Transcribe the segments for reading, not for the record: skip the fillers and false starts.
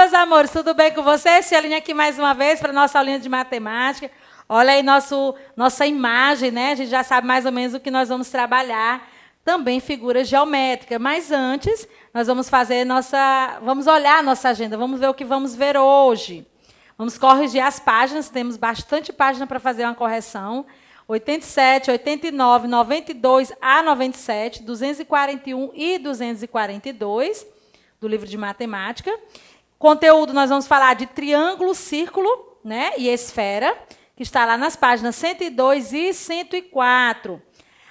meus amores, tudo bem com vocês? Celinha aqui mais uma vez para a nossa aulinha de matemática. Olha aí nossa imagem, né? A gente já sabe mais ou menos o que nós vamos trabalhar. Também figuras geométricas. Mas antes, nós vamos fazer vamos olhar a nossa agenda, vamos ver o que vamos ver hoje. Vamos corrigir as páginas, temos bastante página para fazer uma correção. 87, 89, 92 a 97, 241 e 242, do livro de matemática. Conteúdo, nós vamos falar de triângulo, círculo, né, e esfera, que está lá nas páginas 102 e 104.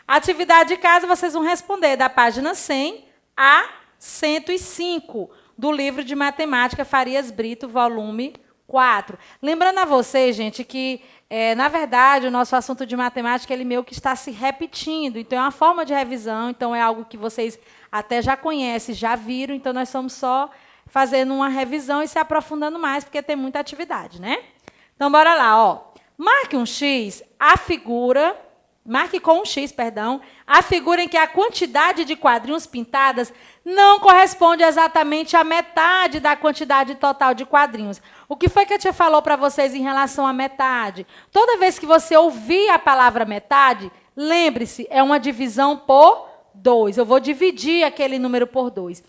Atividade de casa, vocês vão responder da página 100 a 105, do livro de matemática Farias Brito, volume 4. Lembrando a vocês, gente, que, na verdade, o nosso assunto de matemática ele meio que está se repetindo. Então, é uma forma de revisão, então é algo que vocês até já conhecem, já viram, então nós estamos só fazendo uma revisão e se aprofundando mais, porque tem muita atividade, né? Então, bora lá, ó. Marque com um X, a figura em que a quantidade de quadrinhos pintadas não corresponde exatamente à metade da quantidade total de quadrinhos. O que foi que a tia falou para vocês em relação à metade? Toda vez que você ouvir a palavra metade, lembre-se, é uma divisão por 2. Eu vou dividir aquele número por 2.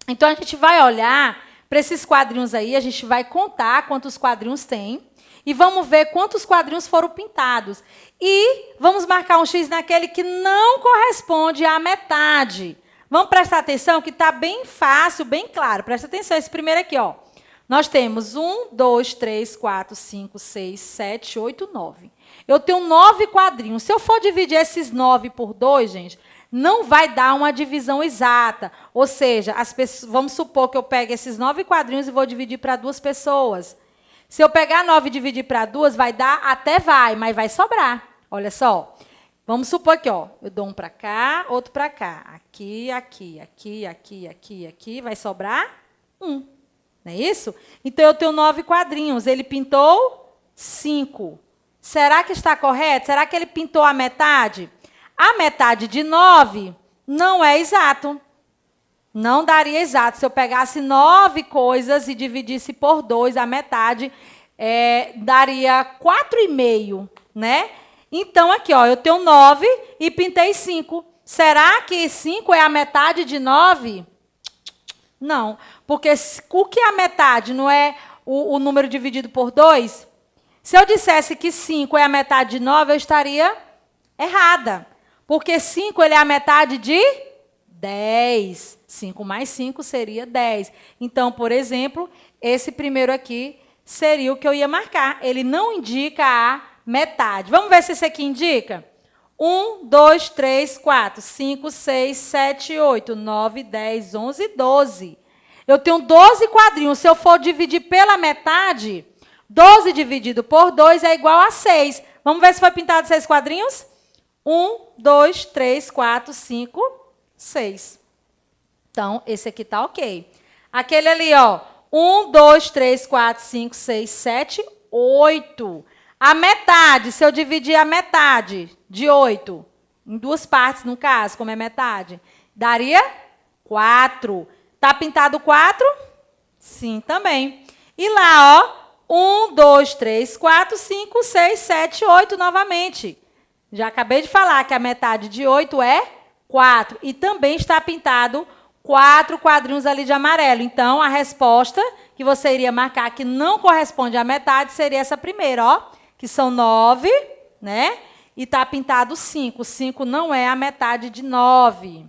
Então, a gente vai olhar para esses quadrinhos aí, a gente vai contar quantos quadrinhos tem e vamos ver quantos quadrinhos foram pintados. E vamos marcar um X naquele que não corresponde à metade. Vamos prestar atenção que está bem fácil, bem claro. Presta atenção, esse primeiro aqui, ó. Nós temos 1, 2, 3, 4, 5, 6, 7, 8, 9. Eu tenho 9 quadrinhos. Se eu for dividir esses 9 por 2, gente, não vai dar uma divisão exata. Ou seja, vamos supor que eu pegue esses 9 quadrinhos e vou dividir para 2 pessoas. Se eu pegar 9 e dividir para 2, vai dar, mas vai sobrar. Olha só. Vamos supor que, ó, eu dou um para cá, outro para cá. Aqui, aqui, aqui, aqui, aqui, aqui. Vai sobrar 1. Não é isso? Então, eu tenho 9 quadrinhos. Ele pintou 5. Será que está correto? Será que ele pintou a metade? A metade de 9 não é exato. Não daria exato. Se eu pegasse 9 coisas e dividisse por 2, a metade daria 4,5, né? Então, aqui, ó, eu tenho 9 e pintei 5. Será que 5 é a metade de 9? Não, porque o que é a metade? Não é o número dividido por 2? Se eu dissesse que 5 é a metade de 9, eu estaria errada. Porque 5 ele é a metade de 10. 5 mais 5 seria 10. Então, por exemplo, esse primeiro aqui seria o que eu ia marcar. Ele não indica a metade. Vamos ver se esse aqui indica? 1, 2, 3, 4, 5, 6, 7, 8, 9, 10, 11, 12. Eu tenho 12 quadrinhos. Se eu for dividir pela metade, 12 dividido por 2 é igual a 6. Vamos ver se foi pintado 6 quadrinhos? 1, 2, 3, 4, 5, 6. Então, esse aqui está ok. Aquele ali, ó. 1, 2, 3, 4, 5, 6, 7, 8. A metade, se eu dividir a metade de 8, em 2 partes, no caso, como é metade, daria 4. Está pintado 4? Sim, também. E lá, ó, 1, 2, 3, 4, 5, 6, 7, 8 novamente. Já acabei de falar que a metade de 8 é 4. E também está pintado 4 quadrinhos ali de amarelo. Então, a resposta que você iria marcar que não corresponde à metade seria essa primeira, ó. Que são 9, né? E está pintado 5. 5 não é a metade de 9.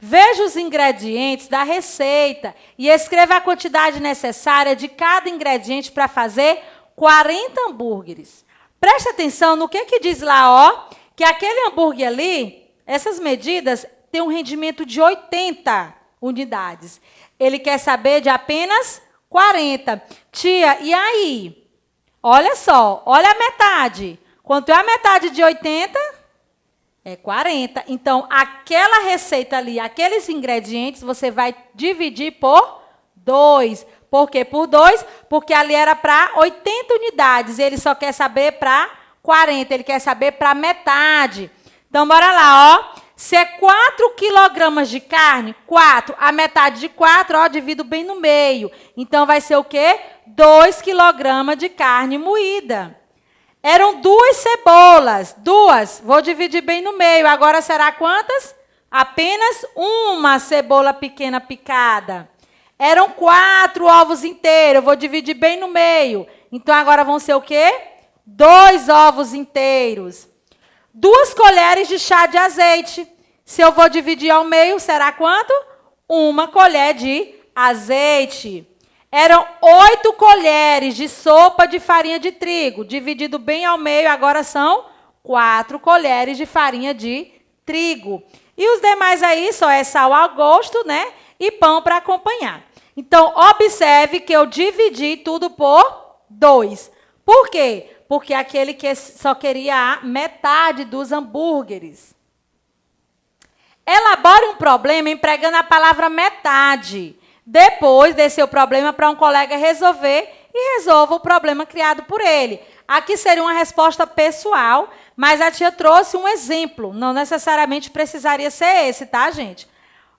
Veja os ingredientes da receita e escreva a quantidade necessária de cada ingrediente para fazer 40 hambúrgueres. Preste atenção no que diz lá, ó, que aquele hambúrguer ali, essas medidas, tem um rendimento de 80 unidades. Ele quer saber de apenas 40. Tia, e aí? Olha só, olha a metade. Quanto é a metade de 80? É 40. Então, aquela receita ali, aqueles ingredientes, você vai dividir por 2. Por quê? Por 2, porque ali era para 80 unidades. Ele só quer saber para 40, ele quer saber para metade. Então, bora lá, ó. Se é 4 quilogramas de carne, 4, a metade de 4, ó, divido bem no meio. Então, vai ser o quê? 2 quilogramas de carne moída. Eram 2 cebolas, 2, vou dividir bem no meio. Agora, será quantas? Apenas uma cebola pequena picada. Eram 4 ovos inteiros, vou dividir bem no meio. Então, agora vão ser o quê? 2 ovos inteiros. 2 colheres de chá de azeite. Se eu vou dividir ao meio, será quanto? 1 colher de azeite. Eram 8 colheres de sopa de farinha de trigo. Dividido bem ao meio, agora são 4 colheres de farinha de trigo. E os demais aí só é sal ao gosto, né? E pão para acompanhar. Então, observe que eu dividi tudo por 2. Por quê? Porque aquele que só queria a metade dos hambúrgueres. Elabore um problema empregando a palavra metade. Depois dê seu problema para um colega resolver e resolva o problema criado por ele. Aqui seria uma resposta pessoal, mas a tia trouxe um exemplo. Não necessariamente precisaria ser esse, tá, gente?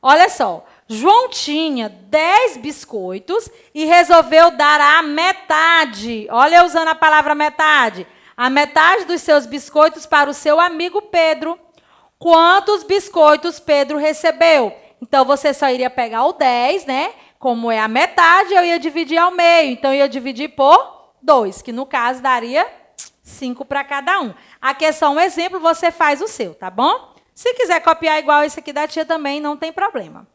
Olha só. João tinha 10 biscoitos e resolveu dar a metade. Olha, usando a palavra metade. A metade dos seus biscoitos para o seu amigo Pedro. Quantos biscoitos Pedro recebeu? Então, você só iria pegar o 10, né? Como é a metade, eu ia dividir ao meio. Então, eu ia dividir por 2, que no caso daria 5 para cada um. Aqui é só um exemplo, você faz o seu, tá bom? Se quiser copiar igual esse aqui da tia também, não tem problema.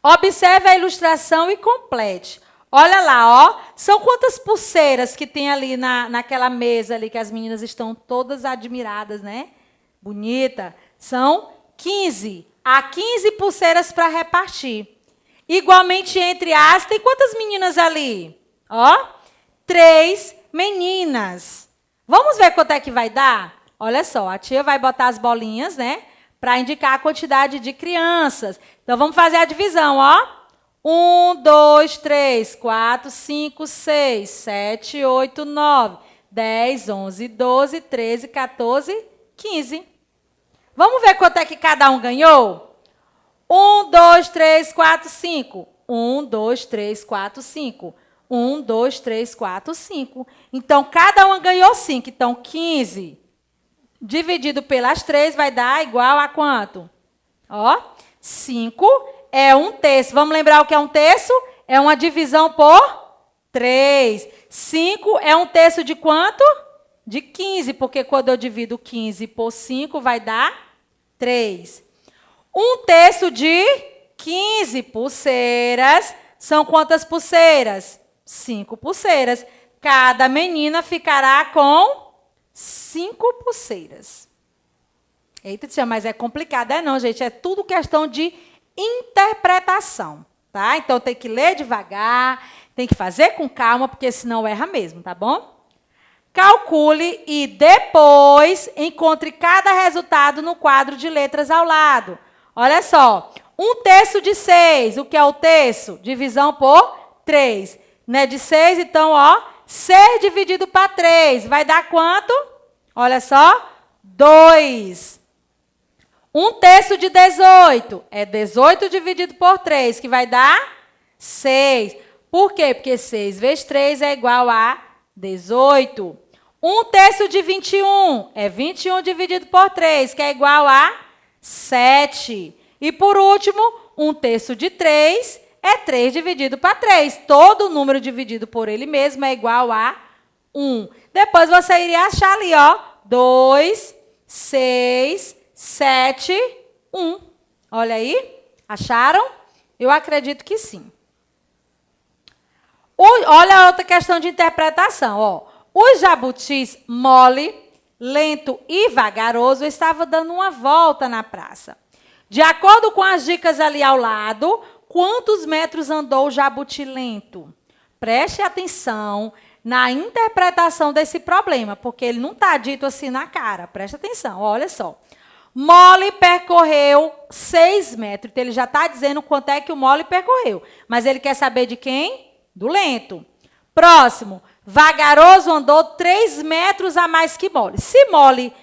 Observe a ilustração e complete. Olha lá, ó. São quantas pulseiras que tem ali naquela mesa ali que as meninas estão todas admiradas, né? Bonita. São 15. Há 15 pulseiras para repartir. Igualmente entre as, tem quantas meninas ali? Ó, 3 meninas. Vamos ver quanto é que vai dar? Olha só, a tia vai botar as bolinhas, né? Para indicar a quantidade de crianças. Então, vamos fazer a divisão, ó. 1, 2, 3, 4, 5, 6, 7, 8, 9, 10, 11, 12, 13, 14, 15. Vamos ver quanto é que cada um ganhou? 1, 2, 3, 4, 5. 1, 2, 3, 4, 5. 1, 2, 3, 4, 5. Então, cada uma ganhou 5. Então, 15 dividido pelas 3 vai dar igual a quanto? Ó, 5 é 1/3. Vamos lembrar o que é 1/3? É uma divisão por 3. 5 é 1/3 de quanto? De 15, porque quando eu divido 15 por 5 vai dar 3. 1/3 de 15 pulseiras. São quantas pulseiras? 5 pulseiras. Cada menina ficará com 5 pulseiras. Eita, tia, mas é complicado. É não, gente. É tudo questão de interpretação, tá? Então, tem que ler devagar, tem que fazer com calma, porque senão erra mesmo, tá bom? Calcule e depois encontre cada resultado no quadro de letras ao lado. Olha só. 1/3 de 6. O que é o terço? Divisão por 3. Né? De 6, então, ó. 6 dividido para 3. Vai dar quanto? Olha só. 2. 1/3 de 18. É 18 dividido por 3, que vai dar 6. Por quê? Porque 6 vezes 3 é igual a 18. 1/3 de 21. É 21 dividido por 3, que é igual a 7. E, por último, 1/3 de 3 é 3 dividido para 3. Todo número dividido por ele mesmo é igual a 1. Depois você iria achar ali, ó. 2, 6, 7, 1. Olha aí. Acharam? Eu acredito que sim. Olha a outra questão de interpretação, ó. Os jabutis mole, lento e vagaroso estavam dando uma volta na praça. De acordo com as dicas ali ao lado, quantos metros andou o jabuti lento? Preste atenção na interpretação desse problema, porque ele não está dito assim na cara. Preste atenção, olha só. Mole percorreu 6 metros. Então, ele já está dizendo quanto é que o mole percorreu. Mas ele quer saber de quem? Do lento. Próximo. Vagaroso andou 3 metros a mais que mole. Se mole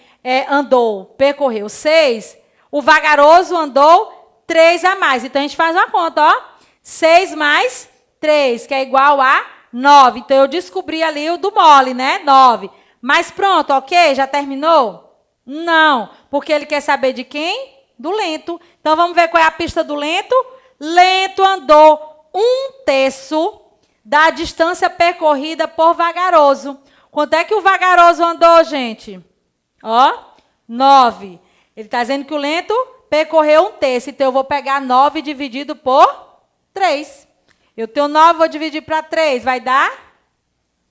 percorreu 6, o vagaroso andou 3 a mais. Então, a gente faz uma conta, ó. 6 mais 3, que é igual a 9. Então, eu descobri ali o do mole, né? 9. Mas pronto, ok? Já terminou? Não, porque ele quer saber de quem? Do lento. Então, vamos ver qual é a pista do lento? Lento andou 1/3 da distância percorrida por vagaroso. Quanto é que o vagaroso andou, gente? Ó, 9. Ele está dizendo que o lento percorreu 1/3. Então, eu vou pegar 9 dividido por 3. Eu tenho 9, vou dividir para 3. Vai dar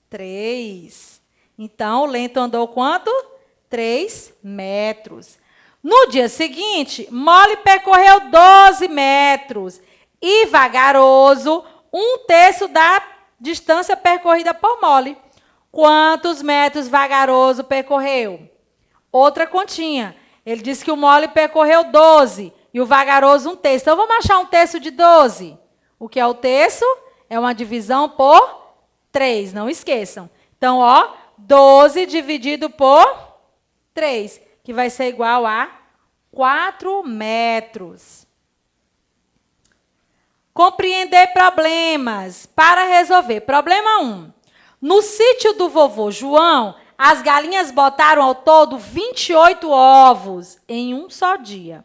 3. Então, o lento andou quanto? 3 metros. No dia seguinte, mole percorreu 12 metros. E vagaroso, 1/3 da distância percorrida por mole. Quantos metros vagaroso percorreu? Outra continha. Ele disse que o mole percorreu 12 e o vagaroso 1/3. Então, vamos achar 1/3 de 12. O que é o terço? É uma divisão por 3, não esqueçam. Então, ó, 12 dividido por 3, que vai ser igual a 4 metros. Compreender problemas. Para resolver. Problema 1. No sítio do vovô João, as galinhas botaram ao todo 28 ovos em um só dia.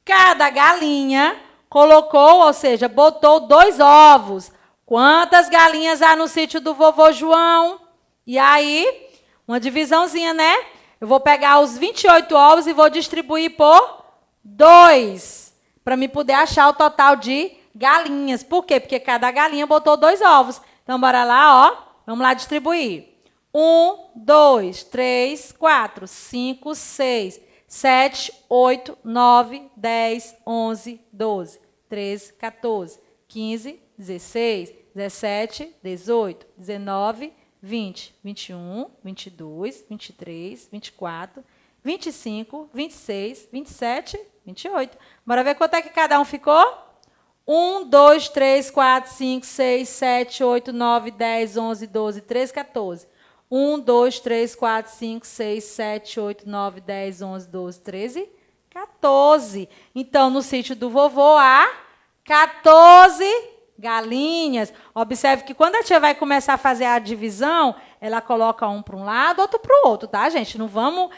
Cada galinha colocou, ou seja, botou 2 ovos. Quantas galinhas há no sítio do vovô João? E aí, uma divisãozinha, né? Eu vou pegar os 28 ovos e vou distribuir por 2, para me poder achar o total de galinhas. Por quê? Porque cada galinha botou 2 ovos. Então, bora lá, ó. Vamos lá distribuir. 1, 2, 3, 4, 5, 6, 7, 8, 9, 10, 11, 12, 13, 14, 15, 16, 17, 18, 19, 20, 21, 22, 23, 24, 25, 26, 27, 28. Bora ver quanto é que cada um ficou? 1, 2, 3, 4, 5, 6, 7, 8, 9, 10, 11, 12, 13, 14. 1, 2, 3, 4, 5, 6, 7, 8, 9, 10, 11, 12, 13, 14. Então, no sítio do vovô há 14 galinhas. Observe que quando a tia vai começar a fazer a divisão, ela coloca um para um lado, outro para o outro, tá, gente? Não vamos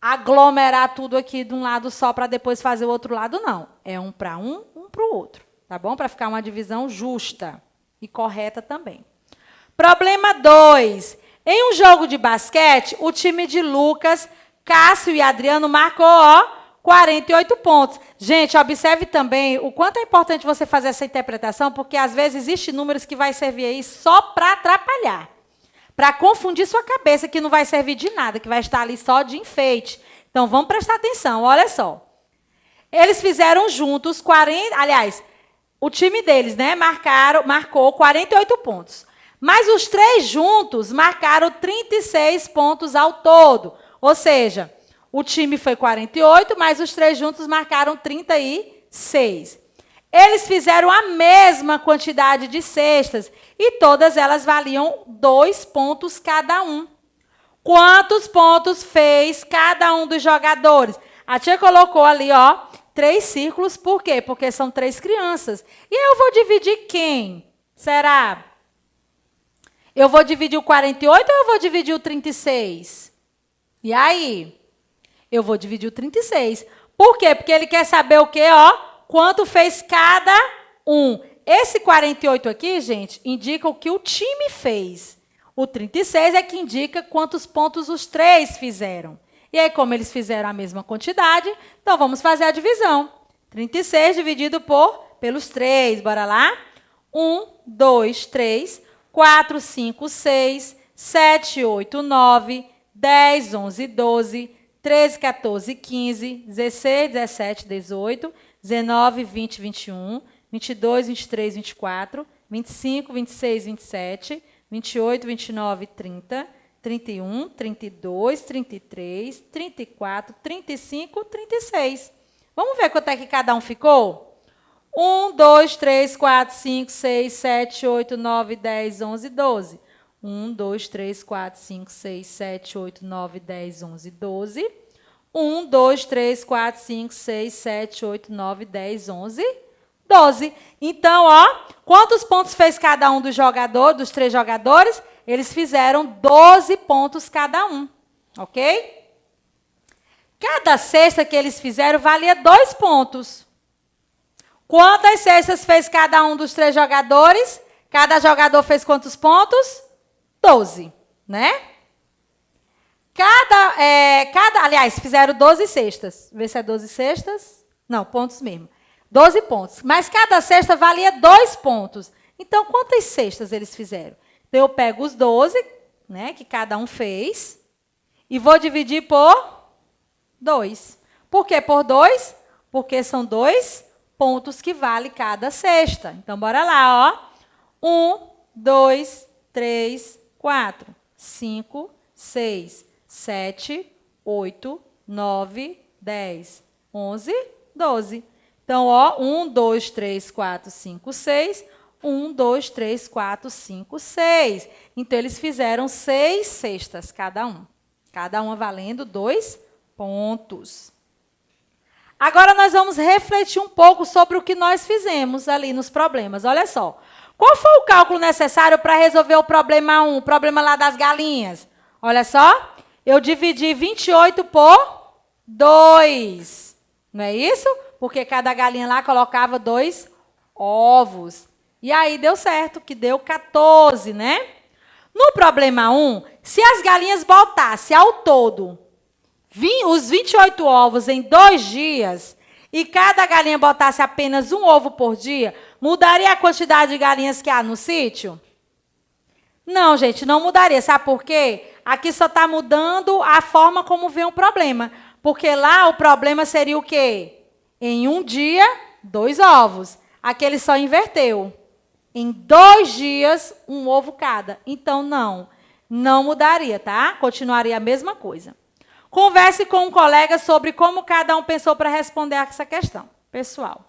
aglomerar tudo aqui de um lado só para depois fazer o outro lado, não. É um para um para o outro, tá bom? Para ficar uma divisão justa e correta também. Problema 2. Em um jogo de basquete, o time de Lucas, Cássio e Adriano marcou, ó, 48 pontos. Gente, observe também o quanto é importante você fazer essa interpretação, porque às vezes existem números que vai servir aí só para atrapalhar, para confundir sua cabeça, que não vai servir de nada, que vai estar ali só de enfeite. Então, vamos prestar atenção, olha só. Eles fizeram juntos 40, aliás, o time deles, né, marcou 48 pontos. Mas os 3 juntos marcaram 36 pontos ao todo. Ou seja, o time foi 48, mas os 3 juntos marcaram 36. Eles fizeram a mesma quantidade de cestas e todas elas valiam 2 pontos cada um. Quantos pontos fez cada um dos jogadores? A tia colocou ali, ó, 3 círculos. Por quê? Porque são 3 crianças. E eu vou dividir quem? Será? Eu vou dividir o 48 ou eu vou dividir o 36? E aí? Eu vou dividir o 36. Por quê? Porque ele quer saber o quê? Ó, quanto fez cada um. Esse 48 aqui, gente, indica o que o time fez. O 36 é que indica quantos pontos os 3 fizeram. E aí, como eles fizeram a mesma quantidade, então vamos fazer a divisão. 36 dividido pelos 3. Bora lá? 1, 2, 3, 4, 5, 6, 7, 8, 9, 10, 11, 12, 13, 14, 15, 16, 17, 18, 19, 20, 21, 22, 23, 24, 25, 26, 27, 28, 29, 30, 31, 32, 33, 34, 35, 36. Vamos ver quanto é que cada um ficou? 1, 2, 3, 4, 5, 6, 7, 8, 9, 10, 11, 12. 1, 2, 3, 4, 5, 6, 7, 8, 9, 10, 11, 12. 1, 2, 3, 4, 5, 6, 7, 8, 9, 10, 11, 12. Então, ó, quantos pontos fez cada um dos 3 jogadores? Eles fizeram 12 pontos cada um, ok? Cada cesta que eles fizeram valia 2 pontos. Quantas cestas fez cada um dos 3 jogadores? Cada jogador fez quantos pontos? 12, né? Aliás, fizeram 12 cestas. Vê se é 12 cestas. Não, pontos mesmo. 12 pontos. Mas cada cesta valia 2 pontos. Então, quantas cestas eles fizeram? Então, eu pego os 12, né, que cada um fez, e vou dividir por 2. Por que por 2? Porque são 2 pontos que vale cada cesta. Então, bora lá, ó. 1, 2, 3, 4, 5, 6, 7, 8, 9, 10, 11, 12. Então, ó, 1, 2, 3, 4, 5, 6. 1, 2, 3, 4, 5, 6. Então, eles fizeram 6 cestas cada um. Cada uma valendo 2 pontos. Agora, nós vamos refletir um pouco sobre o que nós fizemos ali nos problemas. Olha só. Qual foi o cálculo necessário para resolver o problema 1, o problema lá das galinhas? Olha só. Eu dividi 28 por 2. Não é isso? Porque cada galinha lá colocava 2 ovos. E aí deu certo, que deu 14, né? No problema 1, se as galinhas botassem ao todo os 28 ovos em 2 dias e cada galinha botasse apenas um ovo por dia, mudaria a quantidade de galinhas que há no sítio? Não, gente, não mudaria. Sabe por quê? Aqui só está mudando a forma como vem o problema. Porque lá o problema seria o quê? Em um dia, 2 ovos. Aqui ele só inverteu. Em 2 dias, um ovo cada. Então, não mudaria, tá? Continuaria a mesma coisa. Converse com um colega sobre como cada um pensou para responder a essa questão. Pessoal.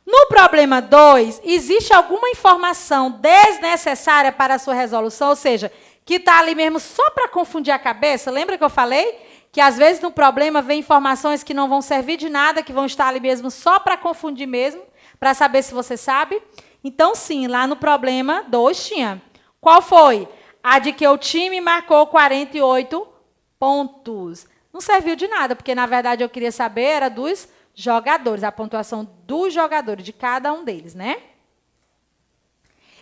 No problema 2, existe alguma informação desnecessária para a sua resolução? Ou seja, que está ali mesmo só para confundir a cabeça? Lembra que eu falei? Que às vezes no problema vem informações que não vão servir de nada, que vão estar ali mesmo só para confundir mesmo, para saber se você sabe? Então, sim, lá no problema 2 tinha. Qual foi? A de que o time marcou 48 pontos. Não serviu de nada, porque, na verdade, eu queria saber era dos jogadores, a pontuação dos jogadores, de cada um deles, né?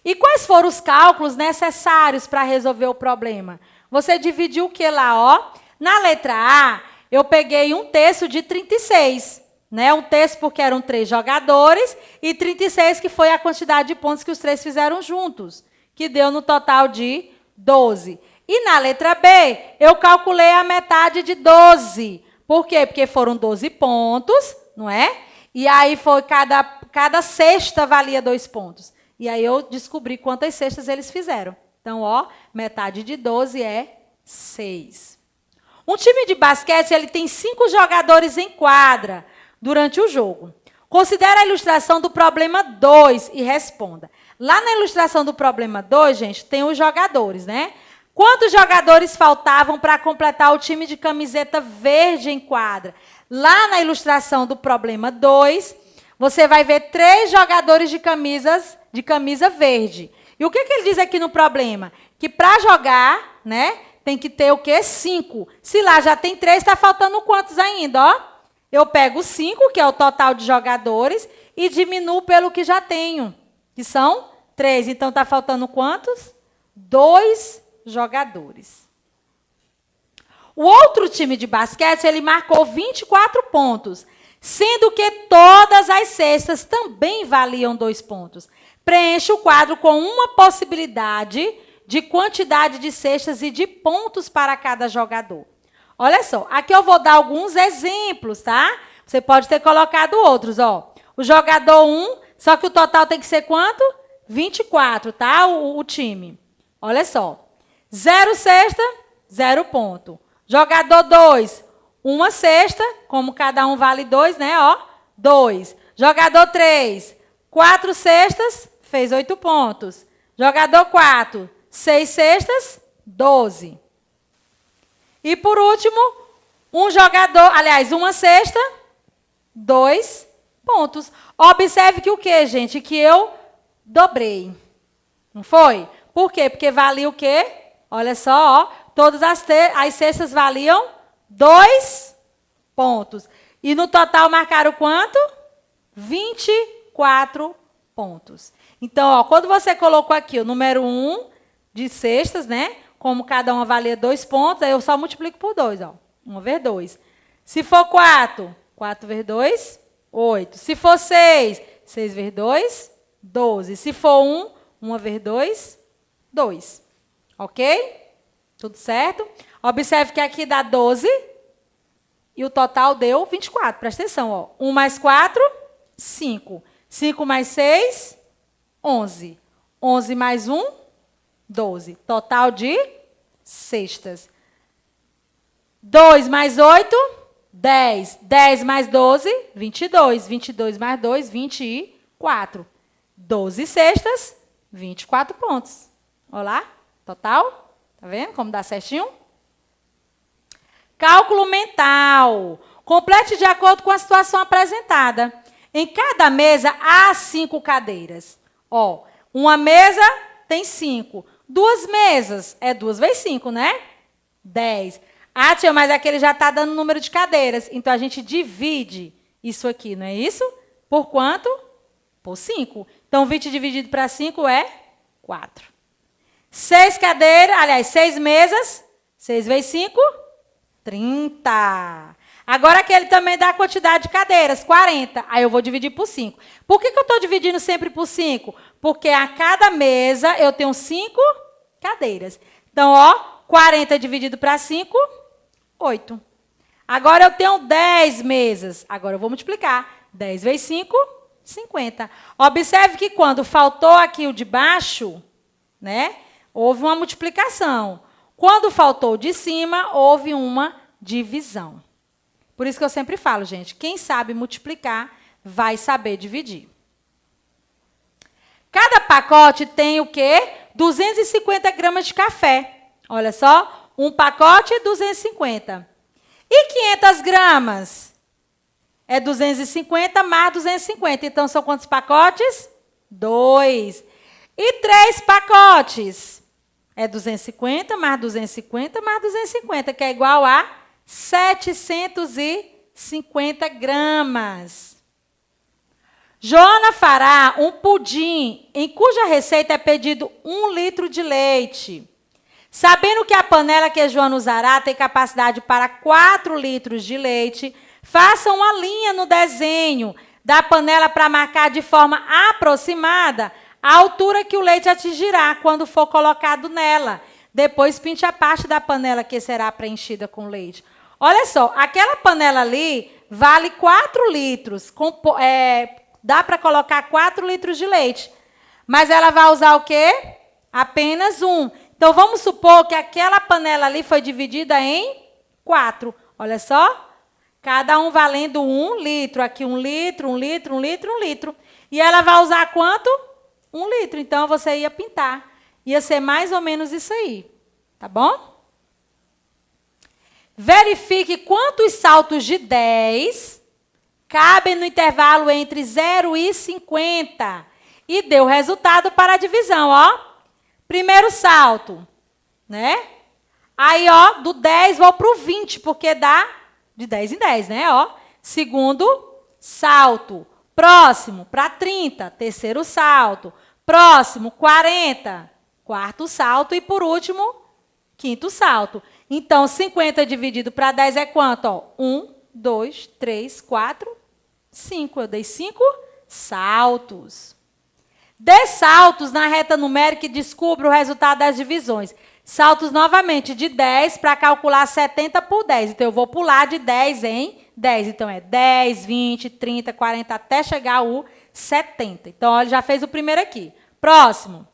E quais foram os cálculos necessários para resolver o problema? Você dividiu o que lá, ó? Na letra A, eu peguei 1/3 de 36. Né? 1/3 porque eram 3 jogadores e 36 que foi a quantidade de pontos que os 3 fizeram juntos, que deu no total de 12. E na letra B, eu calculei a metade de 12. Por quê? Porque foram 12 pontos, não é? E aí foi cada cesta valia 2 pontos. E aí eu descobri quantas cestas eles fizeram. Então, ó, metade de 12 é 6. Um time de basquete, ele tem 5 jogadores em quadra durante o jogo. Considere a ilustração do problema 2 e responda. Lá na ilustração do problema 2, gente, tem os jogadores, né? Quantos jogadores faltavam para completar o time de camiseta verde em quadra? Lá na ilustração do problema 2, você vai ver 3 jogadores de camisa verde. E o que ele diz aqui no problema? Que para jogar, né, tem que ter o quê? 5. Se lá já tem 3, está faltando quantos ainda, ó? Eu pego 5, que é o total de jogadores, e diminuo pelo que já tenho, que são 3. Então, está faltando quantos? 2 jogadores. O outro time de basquete, ele marcou 24 pontos, sendo que todas as cestas também valiam 2 pontos. Preencha o quadro com uma possibilidade de quantidade de cestas e de pontos para cada jogador. Olha só, aqui eu vou dar alguns exemplos, tá? Você pode ter colocado outros, ó. O jogador 1, só que o total tem que ser quanto? 24, tá? O time. Olha só. 0 cesta, 0 ponto. Jogador 2, 1 cesta, como cada um vale 2, né? Ó, 2. Jogador 3, 4 cestas, fez 8 pontos. Jogador 4, 6 cestas, 12. E por último, Um jogador, aliás, uma cesta, 2 pontos. Observe que o quê, gente? Que eu dobrei. Não foi? Por quê? Porque valia o quê? Olha só, ó, todas as cestas valiam 2 pontos. E no total marcaram quanto? 24 pontos. Então, ó, quando você colocou aqui o número 1 de cestas, né? Como cada uma valia 2 pontos, aí eu só multiplico por 2, ó. 1 vezes 2. Se for 4, 4 vezes 2, 8. Se for 6, 6 vezes 2, 12. Se for 1, 1 vezes 2, 2. Ok? Tudo certo? Observe que aqui dá 12 e o total deu 24. Presta atenção, ó. 1 mais 4, 5. 5 mais 6, 11. 11 mais 1, 12. Total de cestas. 2 mais 8, 10. 10 mais 12, 22. 22 mais 2, 24. 12 cestas, 24 pontos. Olha lá, total. Tá vendo como dá certinho? Cálculo mental. Complete de acordo com a situação apresentada. Em cada mesa há 5 cadeiras. Ó, uma mesa tem 5. 2 mesas é 2 vezes 5, né? 10. Ah, tia, mas aquele já está dando número de cadeiras. Então, a gente divide isso aqui, não é isso? Por quanto? Por 5. Então, 20 dividido para 5 é 4. 6 cadeiras, aliás, 6 mesas. 6 vezes 5, 30. Agora, aquele também dá a quantidade de cadeiras, 40. Aí, eu vou dividir por 5. Por que eu estou dividindo sempre por 5? Porque a cada mesa eu tenho 5 cadeiras. Então, ó, 40 dividido para 5, 8. Agora eu tenho 10 mesas. Agora eu vou multiplicar. 10 vezes 5, 50. Observe que quando faltou aqui o de baixo, né, houve uma multiplicação. Quando faltou o de cima, houve uma divisão. Por isso que eu sempre falo, gente, quem sabe multiplicar vai saber dividir. Cada pacote tem o quê? 250 gramas de café. Olha só, um pacote é 250. E 500 gramas? É 250 mais 250. Então, são quantos pacotes? 2. E 3 pacotes? É 250 mais 250 mais 250, que é igual a 750 gramas. Joana fará um pudim em cuja receita é pedido 1 litro de leite. Sabendo que a panela que a Joana usará tem capacidade para 4 litros de leite, faça uma linha no desenho da panela para marcar de forma aproximada a altura que o leite atingirá quando for colocado nela. Depois pinte a parte da panela que será preenchida com leite. Olha só, aquela panela ali vale 4 litros. Dá para colocar 4 litros de leite. Mas ela vai usar o quê? Apenas 1. Então, vamos supor que aquela panela ali foi dividida em 4. Olha só. Cada um valendo 1 litro. Aqui 1 litro, 1 litro, 1 litro, 1 litro. E ela vai usar quanto? 1 litro. Então, você ia pintar. Ia ser mais ou menos isso aí. Tá bom? Verifique quantos saltos de 10 cabem no intervalo entre 0 e 50. E dê o resultado para a divisão, ó. Primeiro salto, né? Aí, ó, do 10 vou para o 20, porque dá de 10 em 10, né? Ó. Segundo salto. Próximo, para 30. Terceiro salto. Próximo, 40. Quarto salto. E, por último, quinto salto. Então, 50 dividido para 10 é quanto? Ó? 1, 2, 3, 4, 5. Eu dei 5 saltos. Dê saltos na reta numérica e descubra o resultado das divisões. Saltos novamente de 10 para calcular 70 por 10. Então, eu vou pular de 10 em 10. Então, é 10, 20, 30, 40, até chegar ao 70. Então, olha, já fez o primeiro aqui. Próximo.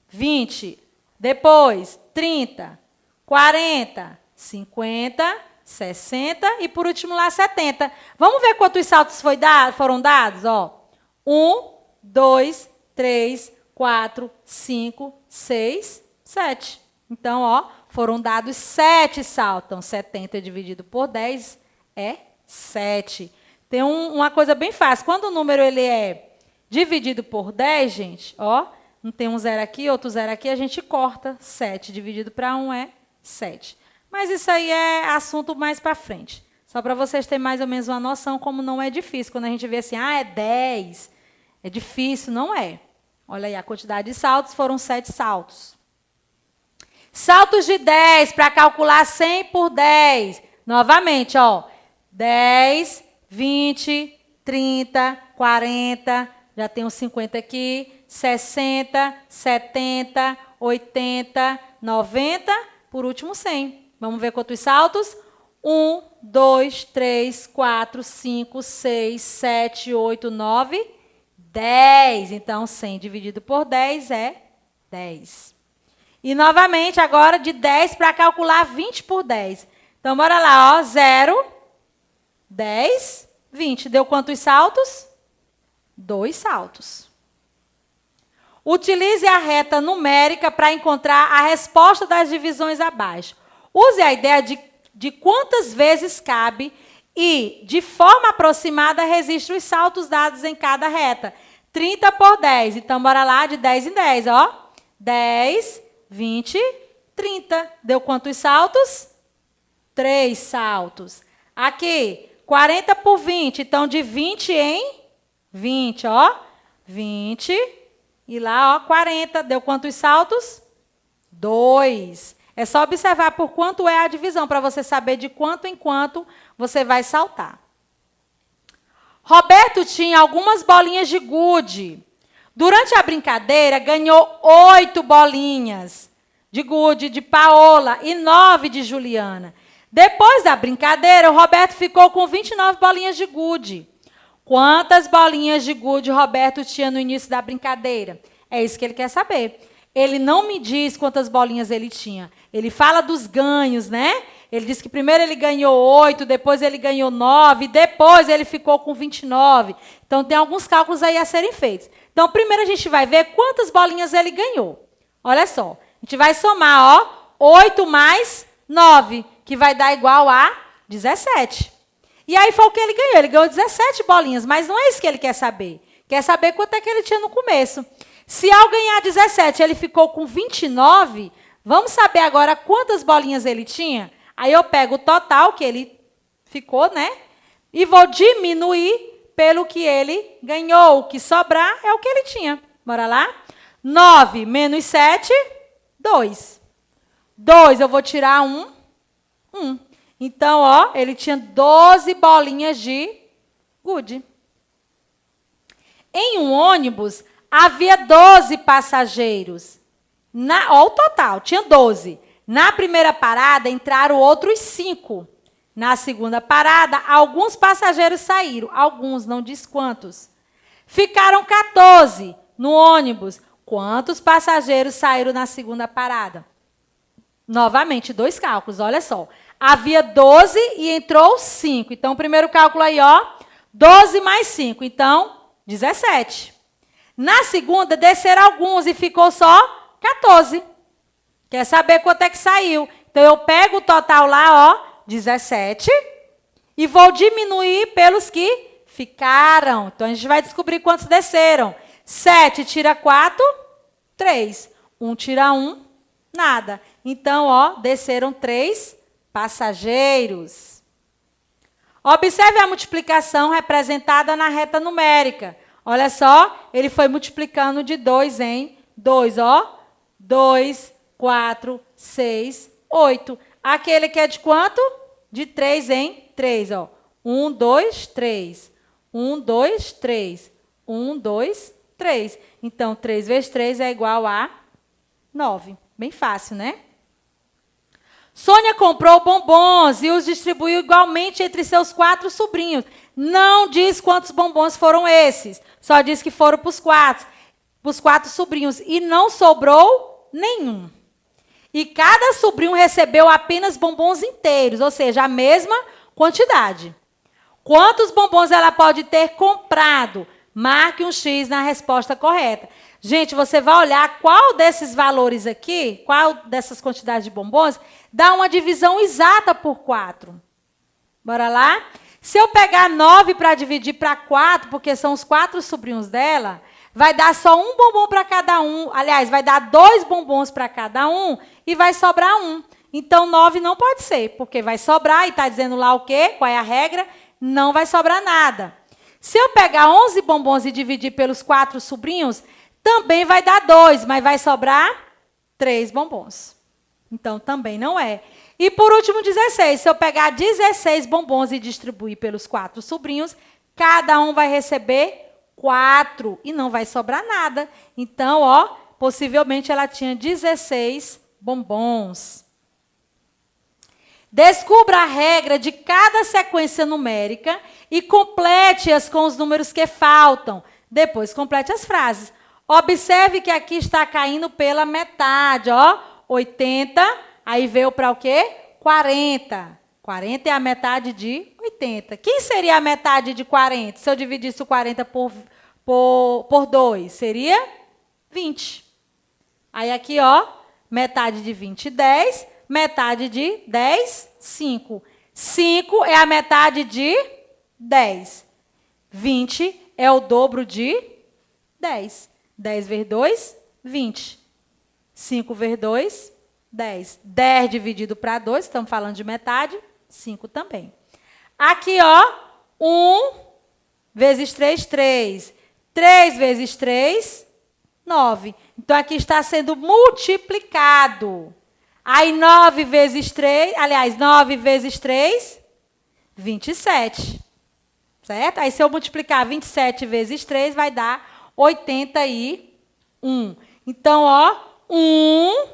20. Depois, 30, 40, 50, 60 e, por último, lá 70. Vamos ver quantos saltos foram dados? Ó, 1, 2, 3, 4, 5, 6, 7. Então, ó, foram dados 7 saltos. Então, 70 dividido por 10 é 7. Tem uma coisa bem fácil. Quando o número ele é dividido por 10, gente, ó, não tem um zero aqui, outro zero aqui, a gente corta. 7 dividido para 1 é 7. Mas isso aí é assunto mais para frente. Só para vocês terem mais ou menos uma noção como não é difícil. Quando a gente vê assim, é 10, é difícil, não é. Olha aí, a quantidade de saltos foram 7 saltos. Saltos de 10 para calcular 100 por 10. Novamente, ó, 10, 20, 30, 40, já tem uns 50 aqui, 60, 70, 80, 90, por último 100. Vamos ver quantos saltos? 1, 2, 3, 4, 5, 6, 7, 8, 9, 10. Então, 100 dividido por 10 é 10. E, novamente, agora de 10 para calcular 20 por 10. Então, bora lá, ó. 0, 10, 20. Deu quantos saltos? 2 saltos. Utilize a reta numérica para encontrar a resposta das divisões abaixo. Use a ideia de quantas vezes cabe e, de forma aproximada, registre os saltos dados em cada reta. 30 por 10. Então, bora lá, de 10 em 10, ó. 10, 20, 30. Deu quantos saltos? 3 saltos. Aqui, 40 por 20. Então, de 20 em 20, ó. 20. E lá, ó, 40. Deu quantos saltos? 2. É só observar por quanto é a divisão, para você saber de quanto em quanto você vai saltar. Roberto tinha algumas bolinhas de gude. Durante a brincadeira, ganhou 8 bolinhas de gude de Paola e 9 de Juliana. Depois da brincadeira, o Roberto ficou com 29 bolinhas de gude. Quantas bolinhas de gude Roberto tinha no início da brincadeira? É isso que ele quer saber. Ele não me diz quantas bolinhas ele tinha. Ele fala dos ganhos, né? Ele diz que primeiro ele ganhou 8, depois ele ganhou 9, depois ele ficou com 29. Então, tem alguns cálculos aí a serem feitos. Então, primeiro a gente vai ver quantas bolinhas ele ganhou. Olha só. A gente vai somar, ó, 8 mais 9, que vai dar igual a 17. E aí foi o que ele ganhou. Ele ganhou 17 bolinhas, mas não é isso que ele quer saber. Quer saber quanto é que ele tinha no começo. Se ao ganhar 17 ele ficou com 29, vamos saber agora quantas bolinhas ele tinha? Aí eu pego o total que ele ficou, né? E vou diminuir pelo que ele ganhou. O que sobrar é o que ele tinha. Bora lá? 9 menos 7, 2. 2 eu vou tirar 1. Então, ó, ele tinha 12 bolinhas de gude. Em um ônibus, havia 12 passageiros. Ó, o total, tinha 12. Na primeira parada, entraram outros 5. Na segunda parada, alguns passageiros saíram. Alguns, não diz quantos. Ficaram 14 no ônibus. Quantos passageiros saíram na segunda parada? Novamente, 2 cálculos, olha só. Havia 12 e entrou 5. Então, o primeiro cálculo aí, ó. 12 mais 5. Então, 17. Na segunda, desceram alguns e ficou só 14. Quer saber quanto é que saiu? Então, eu pego o total lá, ó, 17, e vou diminuir pelos que ficaram. Então, a gente vai descobrir quantos desceram. 7 tira 4, 3. 1 tira 1, nada. Então, ó, desceram 3 passageiros. Observe a multiplicação representada na reta numérica. Olha só, ele foi multiplicando de 2 em 2, ó. 2, 4, 6, 8. Aquele que é de quanto? De 3 em 3, ó. 1, 2, 3. 1, 2, 3. 1, 2, 3. Então, 3 vezes 3 é igual a 9. Bem fácil, né? Sônia comprou bombons e os distribuiu igualmente entre seus 4 sobrinhos. Não diz quantos bombons foram esses. Só diz que foram para os 4 sobrinhos. E não sobrou nenhum. E cada sobrinho recebeu apenas bombons inteiros, ou seja, a mesma quantidade. Quantos bombons ela pode ter comprado Marque um X na resposta correta. Gente, você vai olhar qual desses valores aqui, qual dessas quantidades de bombons, dá uma divisão exata por 4. Bora lá? Se eu pegar 9 para dividir para 4, porque são os 4 sobrinhos dela, vai dar só um bombom para cada um. Aliás, vai dar 2 bombons para cada um e vai sobrar 1. Então, 9 não pode ser, porque vai sobrar, e está dizendo lá o quê? Qual é a regra? Não vai sobrar nada. Se eu pegar 11 bombons e dividir pelos 4 sobrinhos, também vai dar 2, mas vai sobrar 3 bombons. Então, também não é. E, por último, 16. Se eu pegar 16 bombons e distribuir pelos 4 sobrinhos, cada um vai receber 4 e não vai sobrar nada. Então, ó, possivelmente ela tinha 16 bombons. Descubra a regra de cada sequência numérica e complete-as com os números que faltam. Depois, complete as frases. Observe que aqui está caindo pela metade, ó. 80, aí veio para o quê? 40. 40 é a metade de 80. Quem seria a metade de 40? Se eu dividisse o 40 por 2, seria 20. Aí aqui, ó, metade de 20, 10. Metade de 10, 5. 5 é a metade de 10. 20 é o dobro de 10. 10 vezes 2, 20. 5 vezes 2, 10. 10 dividido para 2, estamos falando de metade, 5 também. Aqui, ó, 1 vezes 3, 3. 3 vezes 3, 9. Então, aqui está sendo multiplicado. Aí, 9 vezes 3, aliás, 9 vezes 3, 27. Certo? Aí, se eu multiplicar 27 vezes 3, vai dar 81. Então, ó, 1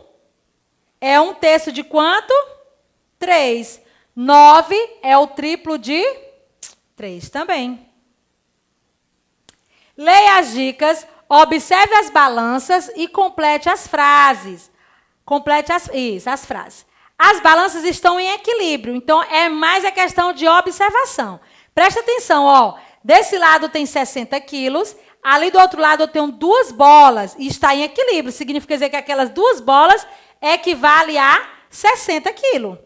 é um terço de quanto? 3. 9 é o triplo de 3 também. Leia as dicas, observe as balanças e complete as frases. Complete as frases. As balanças estão em equilíbrio, então é mais a questão de observação. Presta atenção, ó. Desse lado tem 60 quilos, ali do outro lado eu tenho 2 bolas e está em equilíbrio. Significa dizer que aquelas 2 bolas equivalem a 60 quilos.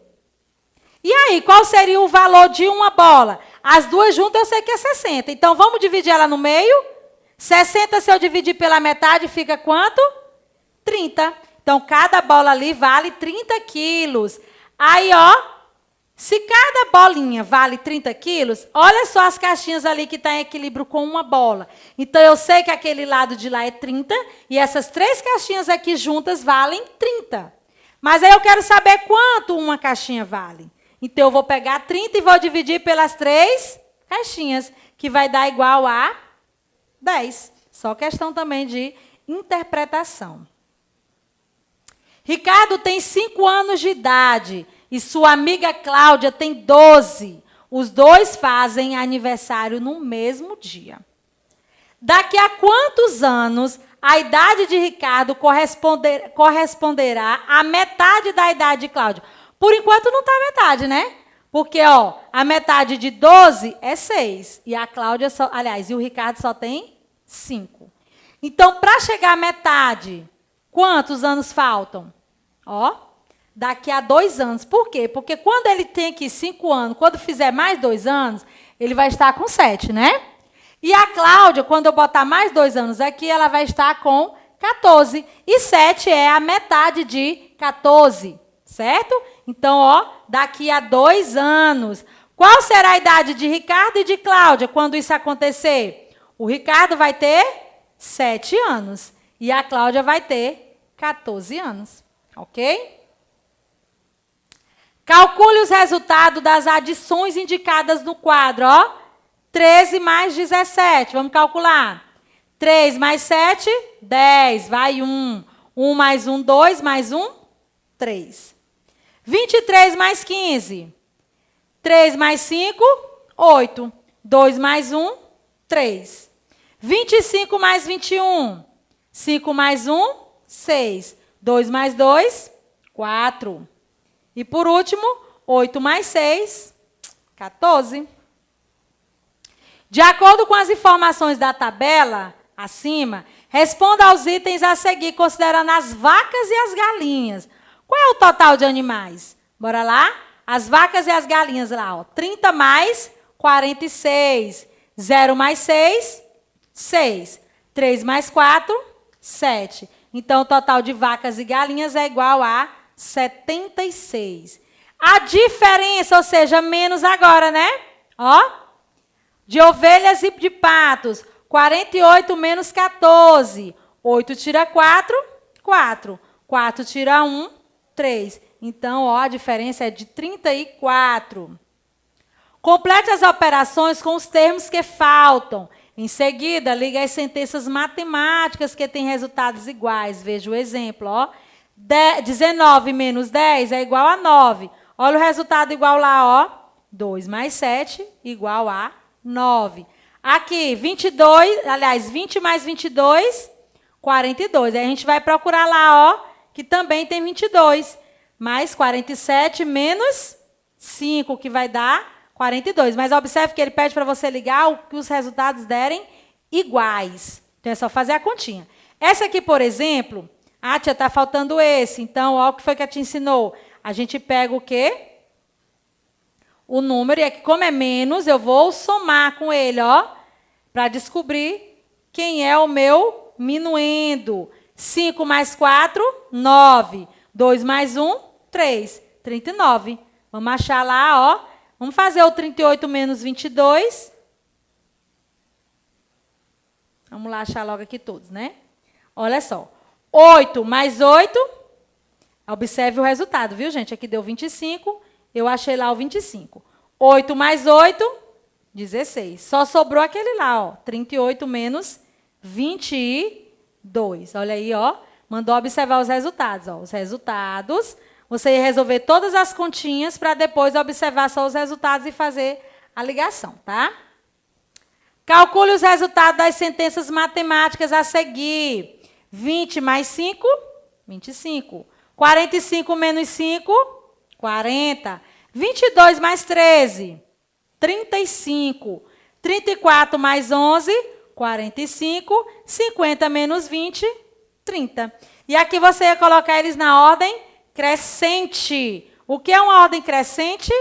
E aí, qual seria o valor de uma bola? As duas juntas eu sei que é 60. Então, vamos dividir ela no meio? 60, se eu dividir pela metade, fica quanto? 30. Então, cada bola ali vale 30 quilos. Aí, ó, se cada bolinha vale 30 quilos, olha só as caixinhas ali que estão em equilíbrio com uma bola. Então, eu sei que aquele lado de lá é 30, e essas 3 caixinhas aqui juntas valem 30. Mas aí eu quero saber quanto uma caixinha vale. Então, eu vou pegar 30 e vou dividir pelas 3 caixinhas, que vai dar igual a 10. Só questão também de interpretação. Ricardo tem 5 anos de idade e sua amiga Cláudia tem 12. Os dois fazem aniversário no mesmo dia. Daqui a quantos anos a idade de Ricardo corresponderá à metade da idade de Cláudia? Por enquanto não está a metade, né? Porque, ó, a metade de 12 é 6. E a Cláudia só, aliás, e o Ricardo só tem 5. Então, para chegar à metade, quantos anos faltam? Ó, daqui a 2 anos. Por quê? Porque quando ele tem aqui 5 anos, quando fizer mais 2 anos, ele vai estar com 7, né? E a Cláudia, quando eu botar mais 2 anos aqui, ela vai estar com 14. E 7 é a metade de 14, certo? Então, ó, daqui a 2 anos. Qual será a idade de Ricardo e de Cláudia quando isso acontecer? O Ricardo vai ter 7 anos. E a Cláudia vai ter 14 anos. Ok? Calcule os resultados das adições indicadas no quadro. Ó. 13 mais 17. Vamos calcular. 3 mais 7, 10. Vai 1. 1 mais 1, 2. Mais 1, 3. 23 mais 15. 3 mais 5, 8. 2 mais 1, 3. 25 mais 21. 5 mais 1, 6. 2 mais 2, 4. E, por último, 8 mais 6, 14. De acordo com as informações da tabela acima, responda aos itens a seguir, considerando as vacas e as galinhas. Qual é o total de animais? Bora lá? As vacas e as galinhas lá, ó. 30 mais 46. 0 mais 6, 6. 3 mais 4, 7. Então, o total de vacas e galinhas é igual a 76. A diferença, ou seja, menos agora, né? Ó, de ovelhas e de patos. 48 menos 14. 8 tira 4, 4. 4 tira 1, 3. Então, ó, a diferença é de 34. Complete as operações com os termos que faltam. Em seguida, ligue as sentenças matemáticas que têm resultados iguais. Veja o exemplo, ó. 19 menos 10 é igual a 9. Olha o resultado igual lá, ó. 2 mais 7 igual a 9. Aqui, 22, aliás, 20 mais 22, 42. Aí a gente vai procurar lá, ó, que também tem 22. Mais 47 menos 5, que vai dar 42. Mas observe que ele pede para você ligar o que os resultados derem iguais. Então, é só fazer a continha. Essa aqui, por exemplo, ah, tia, está faltando esse. Então, ó, o que foi que a tia ensinou? A gente pega o quê? O número, e aqui, como é menos, eu vou somar com ele, ó, para descobrir quem é o meu minuendo. 5 mais 4, 9. 2 mais 1, 3. 39. Vamos achar lá, ó. Vamos fazer o 38 menos 22. Vamos lá achar logo aqui todos, né? Olha só. 8 mais 8. Observe o resultado, viu, gente? Aqui deu 25. Eu achei lá o 25. 8 mais 8, 16. Só sobrou aquele lá, ó. 38 menos 22. Olha aí, ó. Mandou observar os resultados, ó. Os resultados. Você ia resolver todas as continhas para depois observar só os resultados e fazer a ligação, tá? Calcule os resultados das sentenças matemáticas a seguir. 20 mais 5, 25. 45 menos 5, 40. 22 mais 13, 35. 34 mais 11, 45. 50 menos 20, 30. E aqui você ia colocar eles na ordem crescente. O que é uma ordem crescente?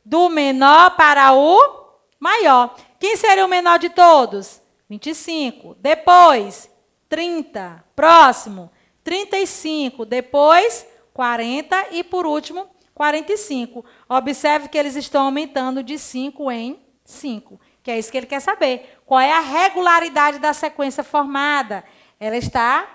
Do menor para o maior. Quem seria o menor de todos? 25. Depois, 30. Próximo, 35. Depois, 40. E, por último, 45. Observe que eles estão aumentando de 5 em 5. Que é isso que ele quer saber. Qual é a regularidade da sequência formada? Ela está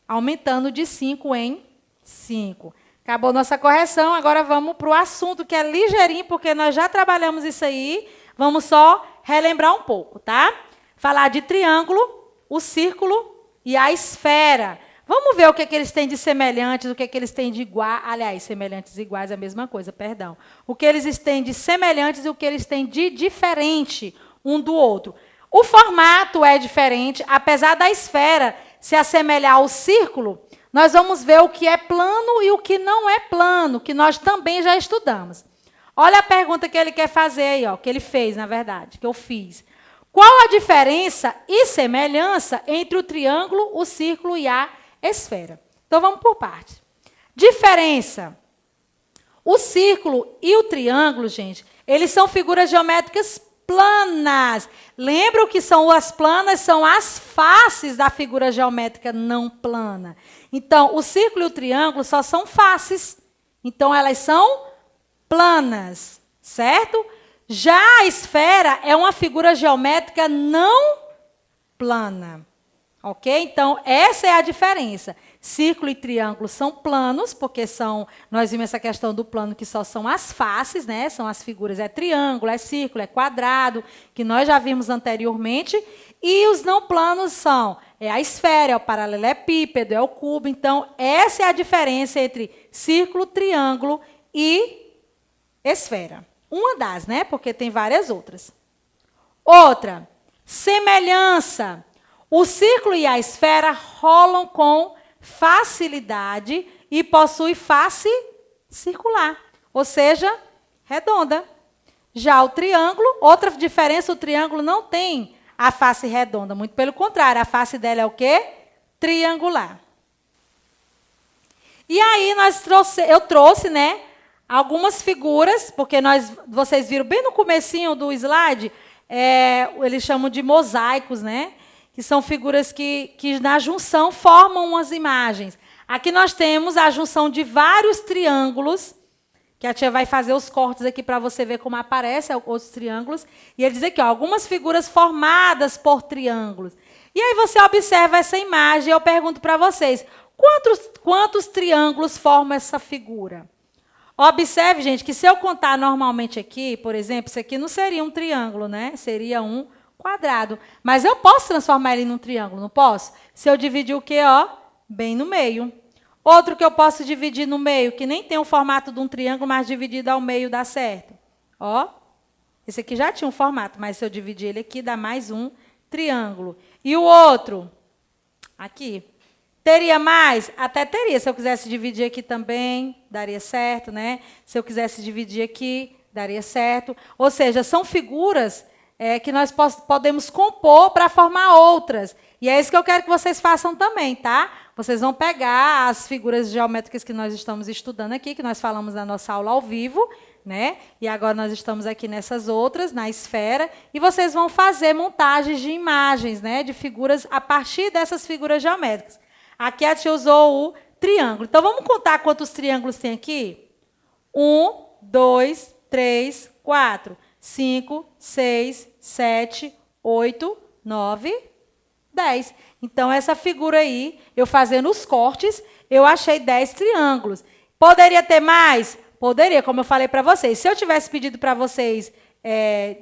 aumentando de 5 em 5. Acabou nossa correção, agora vamos para o assunto que é ligeirinho, porque nós já trabalhamos isso aí. Vamos só relembrar um pouco, tá? Falar de triângulo, o círculo e a esfera. Vamos ver o que, é que eles têm de semelhantes, o que, é que eles têm de igual. Aliás, semelhantes e iguais é a mesma coisa, perdão. O que eles têm de semelhantes e o que eles têm de diferente um do outro. O formato é diferente, apesar da esfera se assemelhar ao círculo. Nós vamos ver o que é plano e o que não é plano, que nós também já estudamos. Olha a pergunta que ele quer fazer aí, ó, que ele fez, na verdade, que eu fiz. Qual a diferença e semelhança entre o triângulo, o círculo e a esfera? Então, vamos por parte. Diferença. O círculo e o triângulo, gente, eles são figuras geométricas planas. Lembram que são as planas, são as faces da figura geométrica não plana. Então, o círculo e o triângulo só são faces. Então, elas são planas, certo? Já a esfera é uma figura geométrica não plana. Ok? Então, essa é a diferença. Círculo e triângulo são planos, porque nós vimos essa questão do plano que só são as faces, né? São as figuras, é triângulo, é círculo, é quadrado, que nós já vimos anteriormente. E os não planos são a esfera, é o paralelepípedo, é o cubo. Então, essa é a diferença entre círculo, triângulo e esfera. Uma das, né? Porque tem várias outras. Outra, semelhança. O círculo e a esfera rolam com facilidade e possuem face circular, ou seja, redonda. Já o triângulo, outra diferença, o triângulo não tem a face redonda, muito pelo contrário, a face dela é o quê? Triangular. E aí eu trouxe, né, algumas figuras, porque vocês viram bem no comecinho do slide, eles chamam de mosaicos, né? Que são figuras que na junção formam umas imagens. Aqui nós temos a junção de vários triângulos, que a tia vai fazer os cortes aqui para você ver como aparecem os triângulos. E ele diz aqui, ó, algumas figuras formadas por triângulos. E aí você observa essa imagem e eu pergunto para vocês, quantos triângulos formam essa figura? Observe, gente, que se eu contar normalmente aqui, por exemplo, isso aqui não seria um triângulo, né? Seria um quadrado. Mas eu posso transformar ele num triângulo, não posso? Se eu dividir o quê, ó? Bem no meio. Outro que eu posso dividir no meio, que nem tem o formato de um triângulo, mas dividido ao meio dá certo. Ó, esse aqui já tinha um formato, mas se eu dividir ele aqui, dá mais um triângulo. E o outro? Aqui. Teria mais? Até teria. Se eu quisesse dividir aqui também, daria certo, né? Se eu quisesse dividir aqui, daria certo. Ou seja, são figuras que nós podemos compor para formar outras. E é isso que eu quero que vocês façam também, tá? Vocês vão pegar as figuras geométricas que nós estamos estudando aqui, que nós falamos na nossa aula ao vivo, né? E agora nós estamos aqui nessas outras, na esfera, e vocês vão fazer montagens de imagens, né? De figuras a partir dessas figuras geométricas. Aqui a tia usou o triângulo. Então, vamos contar quantos triângulos tem aqui? 1, 2, 3, 4, 5, 6, 7, 8, 9, 10. Então, essa figura aí, eu fazendo os cortes, eu achei 10 triângulos. Poderia ter mais? Poderia, como eu falei para vocês. Se eu tivesse pedido para vocês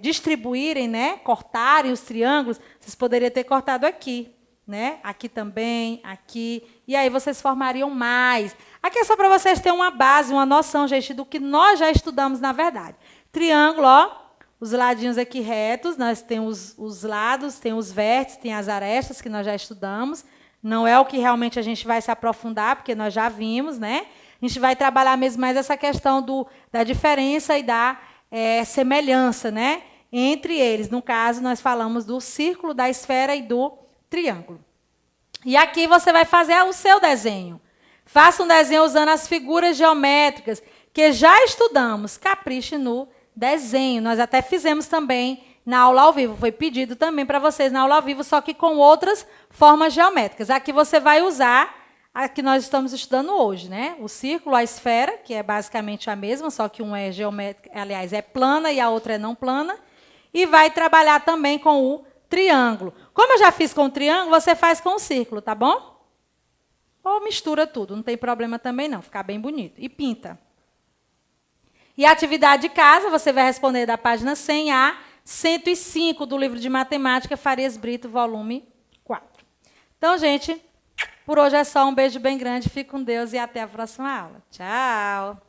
distribuírem, né, cortarem os triângulos, vocês poderiam ter cortado aqui. Né? Aqui também, aqui. E aí vocês formariam mais. Aqui é só para vocês terem uma base, uma noção, gente, do que nós já estudamos, na verdade. Triângulo, ó, os ladinhos aqui retos, nós temos os lados, tem os vértices, tem as arestas, que nós já estudamos. Não é o que realmente a gente vai se aprofundar, porque nós já vimos, né? A gente vai trabalhar mesmo mais essa questão da diferença e da semelhança, né? Entre eles. No caso, nós falamos do círculo, da esfera e do triângulo. E aqui você vai fazer o seu desenho. Faça um desenho usando as figuras geométricas que já estudamos. Capriche no desenho. Nós até fizemos também na aula ao vivo. Foi pedido também para vocês na aula ao vivo, só que com outras formas geométricas. Aqui você vai usar a que nós estamos estudando hoje, né? O círculo, a esfera, que é basicamente a mesma, só que um é geométrica, aliás, é plana e a outra é não plana. E vai trabalhar também com o triângulo. Como eu já fiz com o triângulo, você faz com o círculo, tá bom? Ou mistura tudo, não tem problema também não, ficar bem bonito. E pinta. E a atividade de casa, você vai responder da página 100 a 105 do livro de matemática, Farias Brito, volume 4. Então, gente, por hoje é só. Um beijo bem grande, fique com Deus e até a próxima aula. Tchau!